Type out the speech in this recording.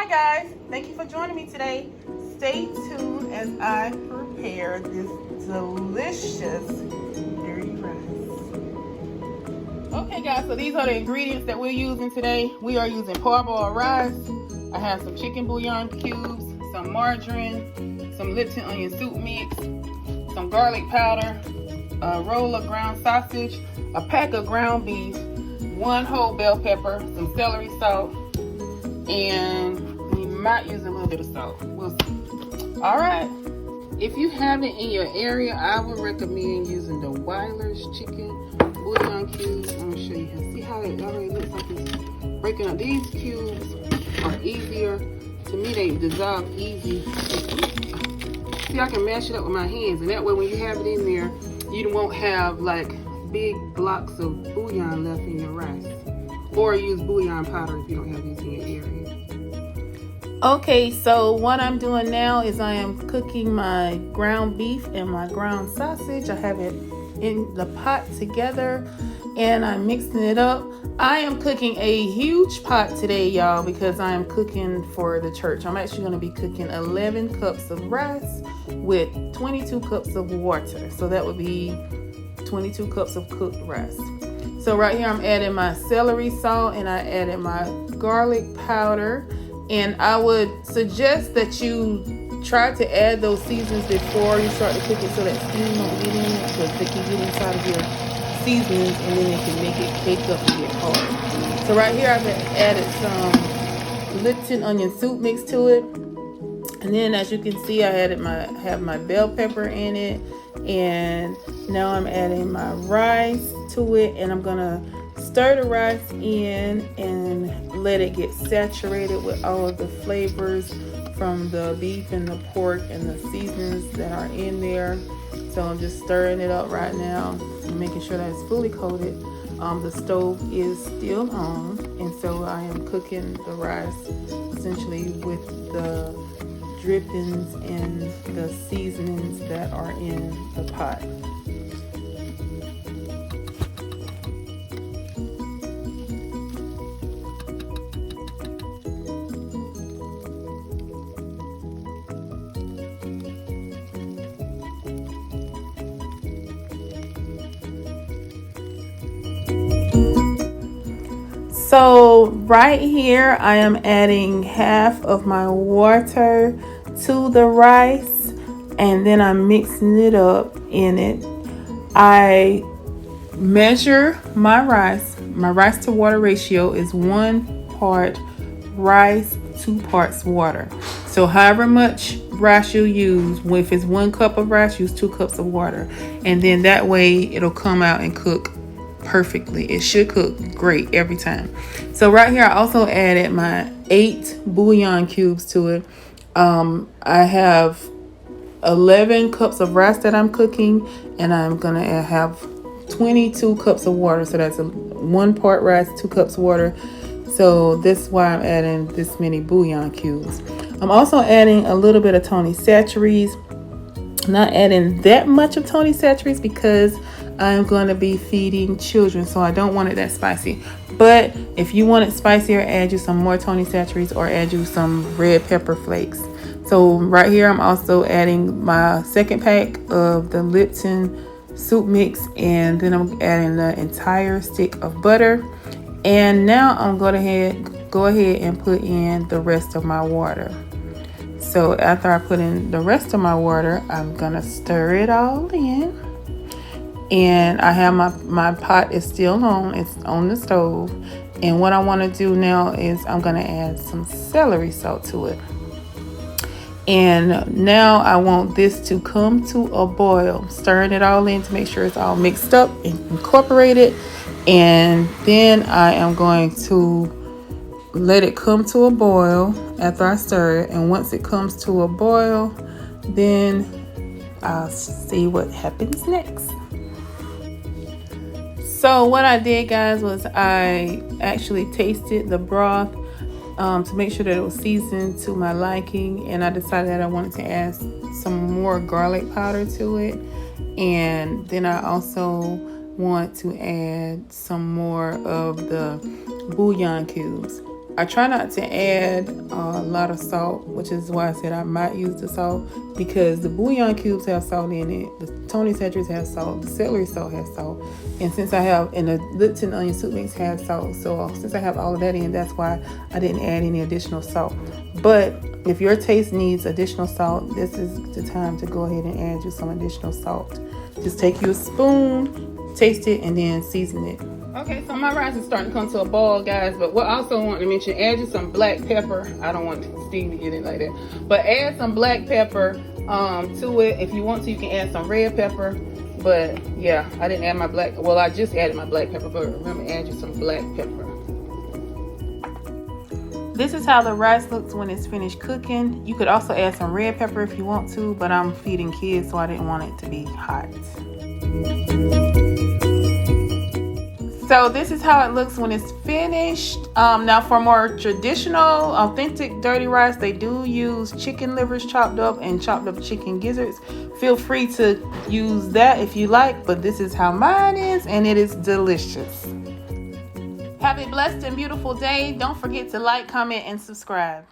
Hi guys, thank you for joining me today. Stay tuned as I prepare this delicious dirty rice. Okay guys, so these are the ingredients that we're using today. We are using parboiled rice. I have some chicken bouillon cubes, some margarine, some Lipton onion soup mix, some garlic powder, a roll of ground sausage, a pack of ground beef, 1 whole bell pepper, some celery salt, and we might use a little bit of salt. We'll see. All right. If you have it in your area, I would recommend using the Weiler's chicken bouillon cubes. I'm gonna show you here. See how it already looks like it's breaking up. These cubes are easier. To me, they dissolve easy. See, I can mash it up with my hands, and that way, when you have it in there, you won't have like big blocks of bouillon left in your rice. Or use bouillon powder if you don't have these in your area. Okay, so what I'm doing now is I am cooking my ground beef and my ground sausage. I have it in the pot together and I'm mixing it up. I am cooking a huge pot today, y'all, because I am cooking for the church. I'm actually going to be cooking 11 cups of rice with 22 cups of water. So that would be 22 cups of cooked rice. So right here I'm adding my celery salt and I added my garlic powder. And I would suggest that you try to add those seasonings before you start to cook it so that steam won't get in it, because they can get inside of your seasonings and then they can make it cake up and get hard. So right here I've added some Lipton onion soup mix to it. And then as you can see, I have my bell pepper in it. And now I'm adding my rice to it, and I'm gonna stir the rice in and let it get saturated with all of the flavors from the beef and the pork and the seasonings that are in there. So I'm just stirring it up right now and making sure that it's fully coated. The stove is still on, and so I am cooking the rice essentially with the drippings and the seasonings that are in the pot. So right here I am adding half of my water to the rice, and then I'm mixing it up in it. I measure my rice. My rice to water ratio is 1 part rice, 2 parts water. So however much rice you use, if it's 1 cup of rice, use 2 cups of water, and then that way it'll come out and cook perfectly. It should cook great every time. So right here I also added my 8 bouillon cubes to it. I have 11 cups of rice that I'm cooking, and I'm gonna have 22 cups of water. So that's 1 part rice, 2 cups water. So this is why I'm adding this many bouillon cubes. I'm also adding a little bit of Tony Chachere's. Not adding that much of Tony Chachere's because I'm going to be feeding children, so I don't want it that spicy. But if you want it spicier, add you some more Tony Chachere's or add you some red pepper flakes. So right here I'm also adding my 2nd pack of the Lipton soup mix, and then I'm adding the entire stick of butter. And now I'm going to go ahead and put in the rest of my water. So after I put in the rest of my water, I'm gonna stir it all in. And I have my pot is still on, it's on the stove. And what I want to do now is I'm gonna add some celery salt to it. And now I want this to come to a boil, stirring it all in to make sure it's all mixed up and incorporated. And then I am going to let it come to a boil after I stir it. And once it comes to a boil, then I'll see what happens next. So what I did, guys, was I actually tasted the broth to make sure that it was seasoned to my liking, and I decided that I wanted to add some more garlic powder to it. And then I also want to add some more of the bouillon cubes. I try not to add a lot of salt, which is why I said I might use the salt, because the bouillon cubes have salt in it, the Tony Tetris has salt, the celery salt has salt, and since I have, and the Lipton onion soup mix has salt, so since I have all of that in, that's why I didn't add any additional salt. But if your taste needs additional salt, this is the time to go ahead and add you some additional salt. Just take you a spoon, taste it, and then season it. Okay, so my rice is starting to come to a boil, guys, but what I also want to mention, add you some black pepper. I don't want Steve to get it like that, but add some black pepper to it. If you want to, you can add some red pepper, but yeah, I didn't add my black, well, I just added my black pepper, but remember, add you some black pepper. This is how the rice looks when it's finished cooking. You could also add some red pepper if you want to, but I'm feeding kids, so I didn't want it to be hot. So this is how it looks when it's finished. Now for more traditional, authentic dirty rice, they do use chicken livers chopped up and chopped up chicken gizzards. Feel free to use that if you like, but this is how mine is, and it is delicious. Have a blessed and beautiful day. Don't forget to like, comment, and subscribe.